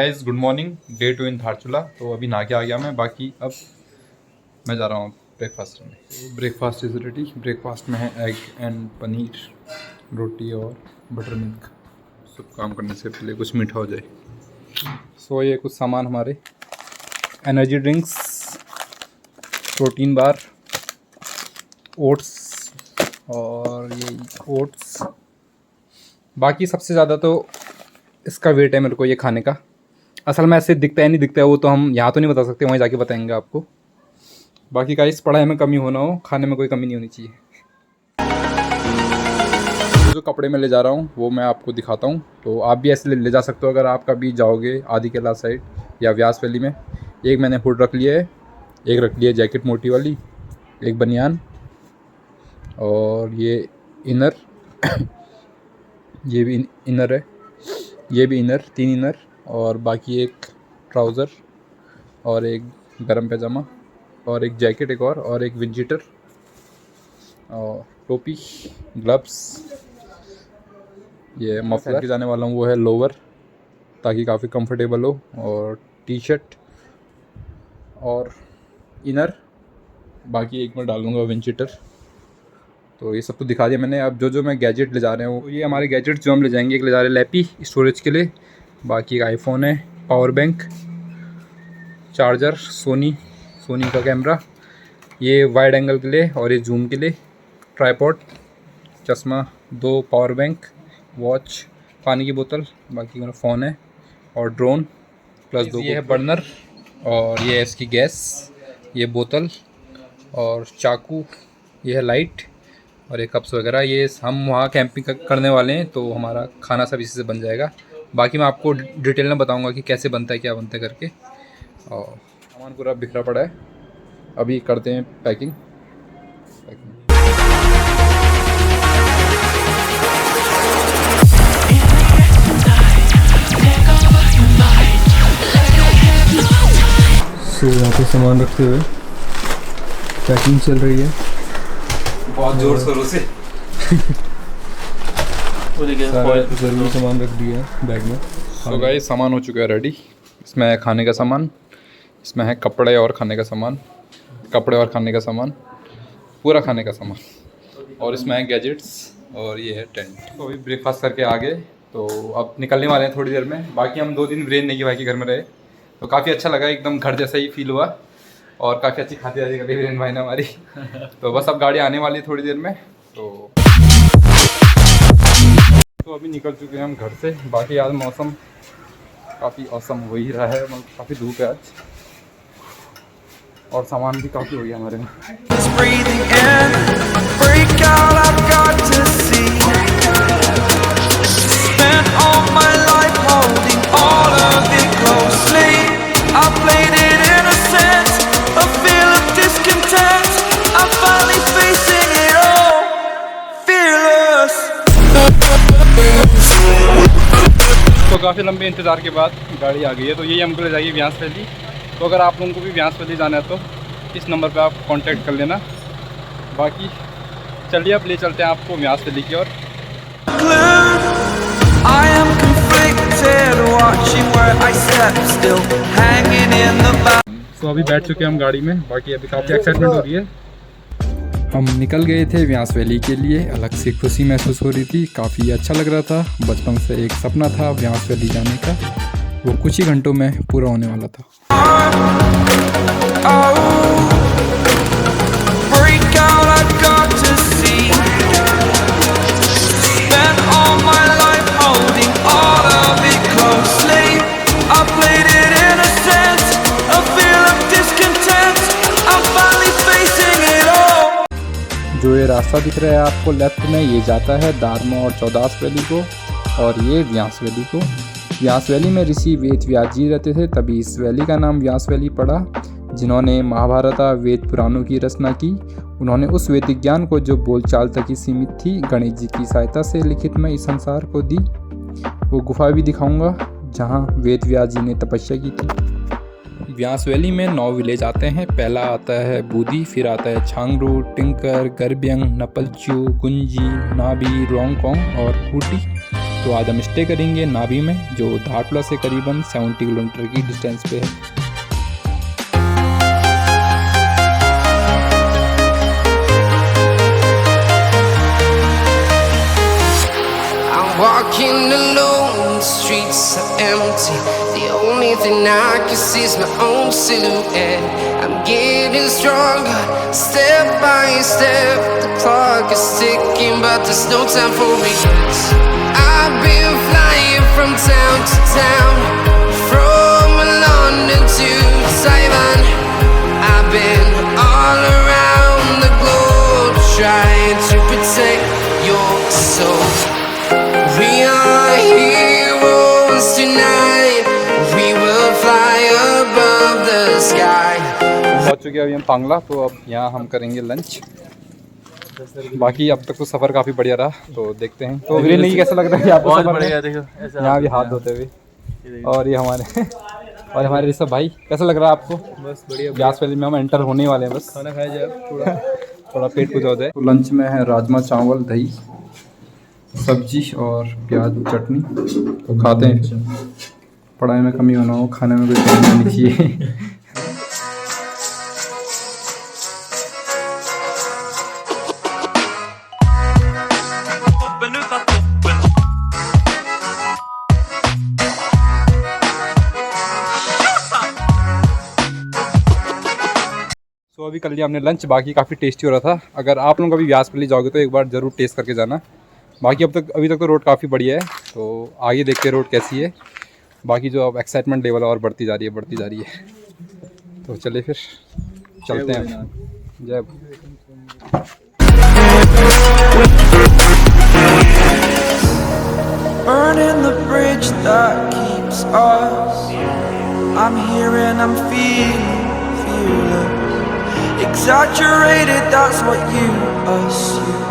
Guys good morning. Day 2 इन धारचूला। तो अभी नहा के आ गया मैं। बाकी अब मैं जा रहा हूँ ब्रेकफास्ट करने। तो ब्रेकफास्ट इज़ रेडी। ब्रेकफास्ट में है एग एंड पनीर, रोटी और बटर मिल्क। सब काम करने से पहले कुछ मीठा हो जाए। सो ये कुछ सामान हमारे energy drinks, protein bar, oats और ये ओट्स। बाकी सबसे ज़्यादा तो इसका वेट है मेरे को ये खाने का। असल में ऐसे दिखता है नहीं दिखता है वो तो हम यहाँ तो नहीं बता सकते, वहीं जाके बताएंगे आपको। बाकी का इस पढ़ाई में कमी होना हो, खाने में कोई कमी नहीं होनी चाहिए। जो कपड़े मैं ले जा रहा हूँ वो मैं आपको दिखाता हूँ। तो आप भी ऐसे ले जा सकते हो अगर आप कभी जाओगे आदि केला साइड या व्यास वैली में। एक मैंने हुड रख लिया है, एक रख लिया जैकेट मोटी वाली, एक बनियान और ये इनर ये भी इनर है, ये भी इनर, 3 इनर और बाकी एक ट्राउज़र और एक गरम पैजामा और एक जैकेट एक और एक विंड शीटर और टोपी, ग्लव्स। ये मफलर के जाने वाला हूँ वो है लोअर, ताकि काफ़ी कंफर्टेबल हो, और टी शर्ट और इनर। बाकी एक मैं डालूँगा विंड शीटर। तो ये सब तो दिखा दिया मैंने। अब जो मैं गैजेट ले जा रहे हैं वो ये हमारे गैजेट जो हम ले जाएंगे। एक ले जा रहे हैं लैपी स्टोरेज के लिए, बाकी एक आईफोन है, पावर बैंक, चार्जर, सोनी का कैमरा, ये वाइड एंगल के लिए और ये जूम के लिए, ट्राइपॉड, चश्मा, 2 पावर बैंक, वॉच, पानी की बोतल, बाकी मेरा फ़ोन है और ड्रोन प्लस 2। ये है बर्नर और ये है इसकी गैस, ये बोतल और चाकू, ये है लाइट और ये कप्स वगैरह। ये हम वहाँ कैंपिंग करने वाले हैं तो हमारा खाना सब इसी से बन जाएगा। बाकी मैं आपको डिटेल में बताऊंगा कि कैसे बनता है, क्या बनता है करके। और सामान पूरा बिखरा पड़ा है, अभी करते हैं पैकिंग। सो यहाँ पे सामान रखते हुए पैकिंग चल रही है बहुत जोर शोरों से। ज़रूरी सामान रख दिया है बैग में। तो गाइस सामान हो चुका है रेडी। इसमें है खाने का सामान, इसमें है कपड़े और खाने का सामान, कपड़े और खाने का सामान, पूरा खाने का सामान, और इसमें है गैजेट्स और ये है टेंट। तो अभी ब्रेकफास्ट करके आ गए तो अब निकलने वाले हैं थोड़ी देर में। बाकी हम 2 दिन वीरेन नेगी भाई के घर में रहे तो काफ़ी अच्छा लगा, एकदम घर जैसा ही फील हुआ और काफ़ी अच्छी खाती जाती कभी वीरेन भाई ने हमारी। तो बस अब गाड़ी आने वाली है थोड़ी देर में। तो अभी निकल चुके हैं हम घर से। बाकी आज मौसम काफ़ी औसम हो ही रहा है, मतलब काफ़ी धूप है आज और सामान भी काफ़ी हो गया हमारे में। तो काफ़ी लंबे इंतज़ार के बाद गाड़ी आ गई है। तो यही हमको ले जाइए व्यास वैली। तो अगर आप लोगों को भी व्यास वैली जाना है तो इस नंबर पे आप कांटेक्ट कर लेना। बाकी चलिए अब ले चलते हैं आपको व्यास वैली की ओर। तो अभी बैठ चुके हैं हम गाड़ी में। बाकी अभी काफ़ी एक्साइटमेंट हो रही है। हम निकल गए थे व्यास वैली के लिए। अलग से खुशी महसूस हो रही थी, काफ़ी अच्छा लग रहा था। बचपन से एक सपना था व्यास वैली जाने का, वो कुछ ही घंटों में पूरा होने वाला था। जो ये रास्ता दिख रहा है आपको लेफ्ट में, ये जाता है दारमा और चौदास वैली को, और ये व्यास वैली को। व्यास वैली में ऋषि वेद व्यास जी रहते थे, तभी इस वैली का नाम व्यास वैली पड़ा। जिन्होंने महाभारत वेद पुराणों की रचना की, उन्होंने उस वैदिक ज्ञान को जो बोलचाल तक ही सीमित थी, गणेश जी की सहायता से लिखित में इस संसार को दी। वो गुफा भी दिखाऊंगा जहाँ वेद व्यास जी ने तपस्या की थी। व्यास वैली में 9 विलेज आते हैं। पहला आता है बूदी, फिर आता है छांगरू, टिंकर, गर्ब्यंग, नपलच्यू, गुंजी, नाबी, रोंगकोंग और फूटी। तो आज हम स्टे करेंगे नाभी में, जो धारचूला से करीबन 70 किलोमीटर की डिस्टेंस पे है। Walking alone, the streets are empty. The only thing I can see is my own silhouette. I'm getting stronger, step by step. The clock is ticking, but there's no time for regrets. I've been flying from town to town, from London to Taiwan. I've been all around the globe, trying to protect your soul. We are heroes tonight. We will fly above the sky. पहुंच चुके हैं अभी हम पांगला, तो अब यहाँ हम करेंगे लंच। बाकी अब तक तो सफ़र काफ़ी बढ़िया रहा, तो देखते हैं। तो वीरेन नहीं, कैसा लग रहा है आपको बहुत सफ़र बढ़िया, में? देखो यहाँ भी हाथ धोते हुए, और ये हमारे ऋषभ भाई, कैसा लग रहा है आपको? बस बढ़िया। ग्यास वैली में हम एंटर होने वाले हैं, बस खाना खाया जाए, थोड़ा पेट पूजा हो जाए। तो लंच में है राजमा चावल, दही, सब्जी और प्याज चटनी। तो खाते हैं। पढ़ाई में कमी होना हो, खाने में कोई कमी नहीं चाहिए। तो अभी कर लिया हमने लंच, बाकी काफ़ी टेस्टी हो रहा था। अगर आप लोग कभी व्यास वैली जाओगे तो एक बार ज़रूर टेस्ट करके जाना। बाकी अभी तक तो रोड काफ़ी बढ़िया है, तो आगे देखते हैं रोड कैसी है। बाकी जो अब एक्साइटमेंट लेवल और बढ़ती जा रही है। तो चलिए फिर चलते हैं। जय Burning the bridge that keeps us. I'm here and I'm feeling fearless. Exaggerated, that's what you assume.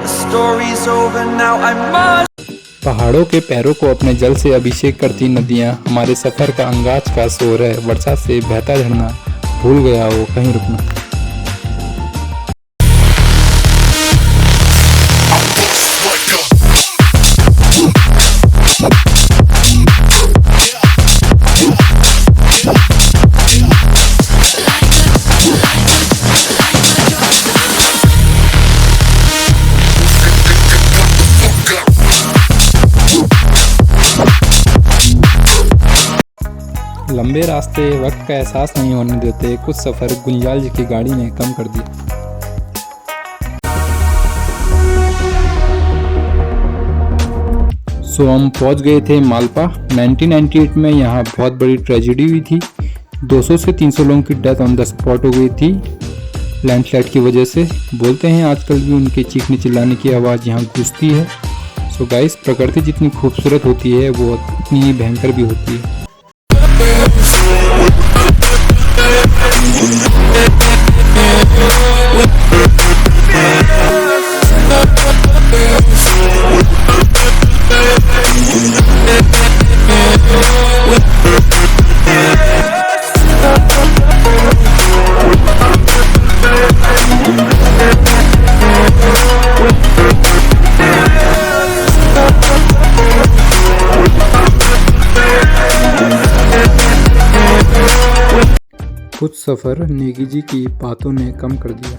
The story's over now, I must. पहाड़ों के पैरों को अपने जल से अभिषेक करती नदियाँ, हमारे सफ़र का अंगाज का शोर है। वर्षा से बहता झरना, भूल गया वो कहीं रुकना। लंबे रास्ते वक्त का एहसास नहीं होने देते, कुछ सफ़र गुंजाल जी की गाड़ी ने कम कर दिया। सो हम पहुंच गए थे मालपा। 1998 में यहाँ बहुत बड़ी ट्रेजिडी हुई थी। 200 से 300 लोगों की डेथ ऑन द स्पॉट हो गई थी लैंडस्लाइड की वजह से। बोलते हैं आजकल भी उनके चीखने चिल्लाने की आवाज़ यहाँ गूंजती है। सो गाइस, प्रकृति जितनी खूबसूरत होती है वो उतनी ही भयंकर भी होती है। कुछ सफ़र नेगी जी की बातों ने कम कर दिया।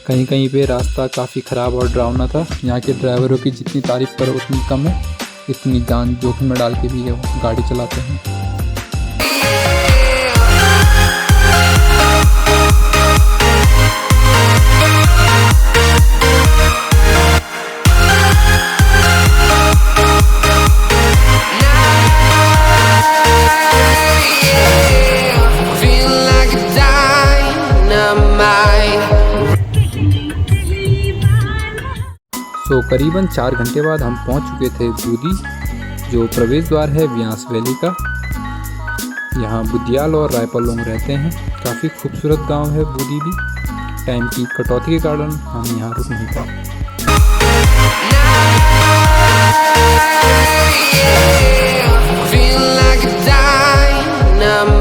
कहीं कहीं पे रास्ता काफ़ी ख़राब और डरावना था। यहाँ के ड्राइवरों की जितनी तारीफ़ करो उतनी कम है, इतनी जान जोखिम में डाल के भी ये गाड़ी चलाते हैं। तो करीबन 4 घंटे बाद हम पहुंच चुके थे बूदी, जो प्रवेश द्वार है व्यास वैली का। यहाँ बुदियाल और रायपाल लोग रहते हैं। काफ़ी खूबसूरत गांव है बूदी भी। टाइम की कटौती के कारण हम यहाँ रुक नहीं पाए। Feel like a dynamite.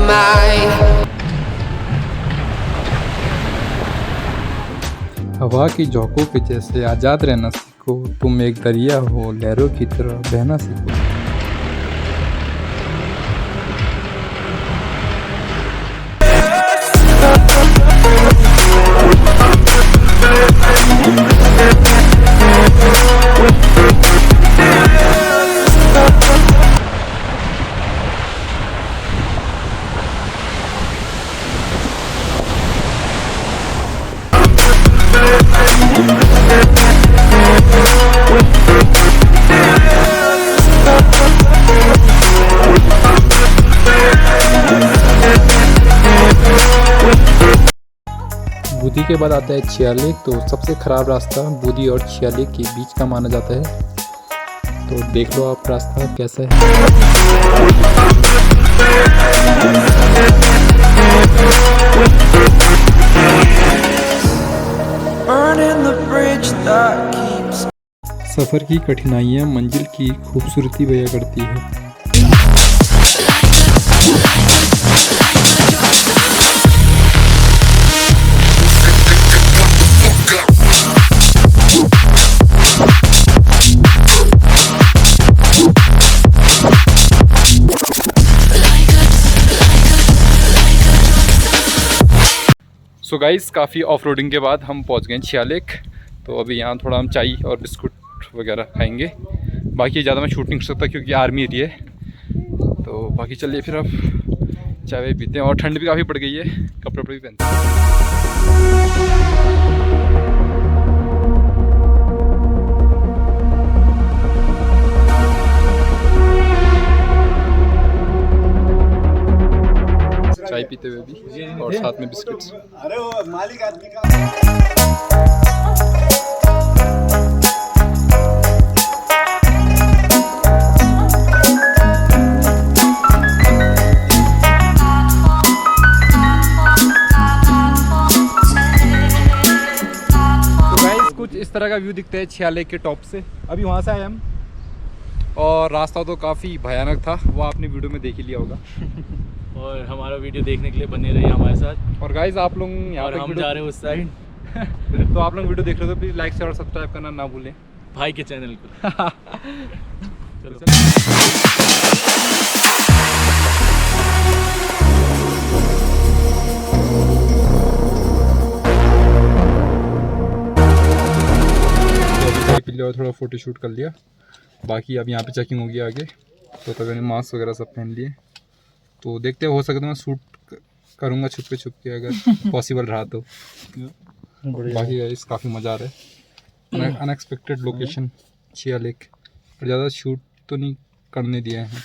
हवा की झोंकों के जैसे आज़ाद रहना सीखो, तुम एक दरिया हो लहरों की तरह बहना सीखो। बूदी के बाद आता है छियालिक, तो सबसे ख़राब रास्ता बूदी और छियालिक के बीच का माना जाता है। तो देख लो आप रास्ता कैसा है। Burning the bridge that keeps सफ़र की कठिनाइयाँ मंजिल की खूबसूरती बयां करती है। सो गाइस, काफ़ी ऑफ रोडिंग के बाद हम पहुंच गए छियालिक। तो अभी यहाँ थोड़ा हम चाय और बिस्कुट वगैरह खाएंगे। बाकी ज़्यादा मैं शूट नहीं कर सकता क्योंकि आर्मी एरिया है। तो बाकी चलिए फिर अब चाय वाय पीते हैं। और ठंड भी काफ़ी पड़ गई है, कपड़े वपड़े भी पहनते हैं। चाय पीते हुए भी और साथ में बिस्किट्स। अरे वो मालिक आदमी का कुछ इस तरह का व्यू दिखता है छियालिक के टॉप से। अभी वहाँ से आए हम और रास्ता तो काफ़ी भयानक था, वो आपने वीडियो में देख ही लिया होगा। और हमारा वीडियो देखने के लिए बने रहिए हमारे साथ। और गाइज आप लोग यहाँ और पे हम जा रहे हैं उस साइड। तो आप लोग वीडियो देख रहे हो तो प्लीज़ लाइक शेयर और सब्सक्राइब करना ना भूलें भाई के चैनल को। चलो। पी लिया और थोड़ा फोटो शूट कर लिया। बाकी अब यहाँ पे चेकिंग होगी आगे, तो तब मैंने मास्क वगैरह सब पहन लिए। तो देखते हो सकता है मैं शूट करूँगा छुप के अगर पॉसिबल रहा तो। बाकी गाइस काफ़ी मज़ा आ रहा है। अनएक्सपेक्टेड लोकेशन छियालिक, पर ज़्यादा शूट तो नहीं करने दिए हैं।